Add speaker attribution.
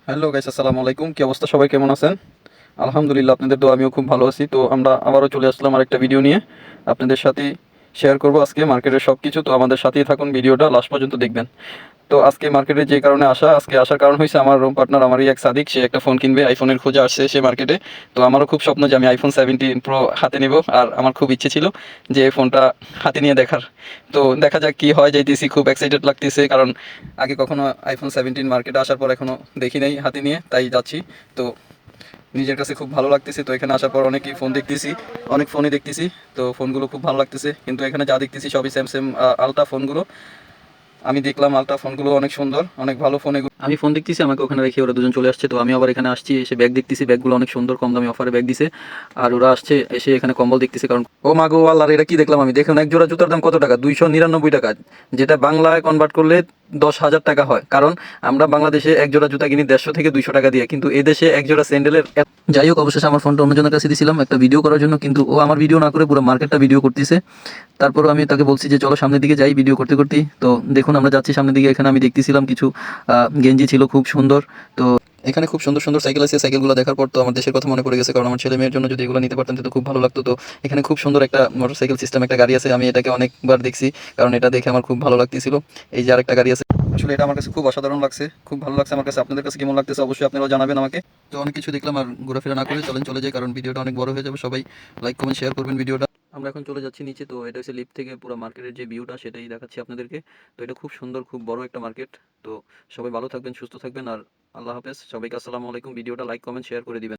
Speaker 1: Hello guys, আসসালামু আলাইকুম। কি অবস্থা, সবাই কেমন আছেন? আলহামদুলিল্লাহ, আপনাদের দোয়া আমিও খুব ভালো আছি। তো আমরা আবারও চলে আসলাম আরেকটা ভিডিও নিয়ে আপনাদের সাথে শেয়ার করব আজকে মার্কেটের সব কিছু। তো আমাদের সাথেই থাকুন, ভিডিওটা লাস্ট পর্যন্ত দেখবেন। তো আজকে মার্কেটে যে কারণে আজকে আসার কারণ হয়েছে আমার রুম পার্টনার, আমারই এক সাদিক, সে একটা ফোন কিনবে, আইফোনের খোঁজে আসছে সে মার্কেটে। তো আমারও খুব স্বপ্ন যে আমি আইফোন 17 প্রো হাতে নেব, আর আমার খুব ইচ্ছে ছিল যে এই ফোনটা হাতে নিয়ে দেখার। তো দেখা যাক কি হয়, যাইতেছি, খুব এক্সাইটেড লাগতেছে, কারণ আগে কখনো আইফোন 17 মার্কেটে আসার পর এখনো দেখি নাই হাতে নিয়ে, তাই যাচ্ছি। তো নিজের কাছে খুব ভালো লাগতেছে। তো এখানে আসার পর অনেকই ফোন দেখতেছি, অনেক ফোনই দেখতেছি। তো ফোনগুলো খুব ভালো লাগতেছে, কিন্তু এখানে যা দেখতেছি সবই স্যামসাং আলট্রা ফোনগুলো। আমি দেখলাম আলট্রা ফোনগুলো অনেক সুন্দর, অনেক ভালো ফোন এগুলো। আমি ফোন দেখতেছি, আমাকে ওখানে রেখে ওরা দুজন চলে আসছে। তো আমি আবার এখানে আসছি, এসে ব্যাগ দেখতেছি, ব্যাগগুলো অনেক সুন্দর, কম দামি অফারে ব্যাগ দিছে। আর ওরা আসছে এসে এখানে কম্বল দেখতেছে, কারণ ও মা গো আল্লাহ, এটা কি দেখলাম আমি! দেখুন, এক জোড়া জুতার দাম কত টাকা, 299 টাকা, যেটা বাংলায় কনভার্ট করলে 10,000 টাকা হয়। কারণ আমরা বাংলাদেশে এক জোড়া জুতা কিনি 150 থেকে 200 টাকা দিয়ে, কিন্তু এদেশে এক জোড়া স্যান্ডেলের যাই হোক, অবশেষে আমার ফোনটা অন্যজনের কাছে দিয়েছিলাম একটা ভিডিও করার জন্য, কিন্তু ও আমার ভিডিও না করে পুরো মার্কেটটা ভিডিও করতেছে। তারপরও আমি তাকে বলছি যে চলো সামনের দিকে যাই ভিডিও করতে করতে। তো দেখুন আমরা যাচ্ছি সামনের দিকে। এখানে আমি দেখতেছিলাম কিছু গেঞ্জি ছিল খুব সুন্দর। তো এখানে খুব সুন্দর সুন্দর সাইকেল আছে, সাইকেলগুলো দেখার পর তো আমার দেশের কথা মনে পড়ে গেছে, কারণ আমার ছেলে মেয়ের জন্য যদি এগুলো নিতে পারতাম তো খুব ভালো লাগতো। তো এখানে খুব সুন্দর একটা মোটরসাইকেল সিস্টেম একটা গাড়ি আছে, আমি এটাকে অনেকবার দেখছি, কারণ এটা দেখে আমার খুব ভালো লাগতেছিল। এই যে আরেকটা গাড়ি আছে, আসলে এটা আমার কাছে খুব অসাধারণ লাগছে, খুব ভালো লাগছে আমার কাছে। আপনাদের কাছে কেমন লাগতেছে অবশ্যই আপনারাও জানাবেন আমাকে। তো অনেক কিছু দেখলাম, আর ঘোরাফেরা না করে চলেন চলে যাই, কারণ ভিডিওটা অনেক বড় হয়ে যাবে। সবাই লাইক কমেন্ট শেয়ার করবেন ভিডিওটা। আমরা এখন চলে যাচ্ছি নিচে। তো এটা হচ্ছে লিফট থেকে পুরো মার্কেটের যে ভিউটা সেটাই দেখাচ্ছি আপনাদেরকে। তো এটা খুব সুন্দর, খুব বড় একটা মার্কেট। তো সবাই ভালো থাকবেন, সুস্থ থাকবেন, আর আল্লাহ হাফেজ সবাইকে। আসসালামু আলাইকুম। ভিডিওটা লাইক কমেন্ট শেয়ার করে দিবেন।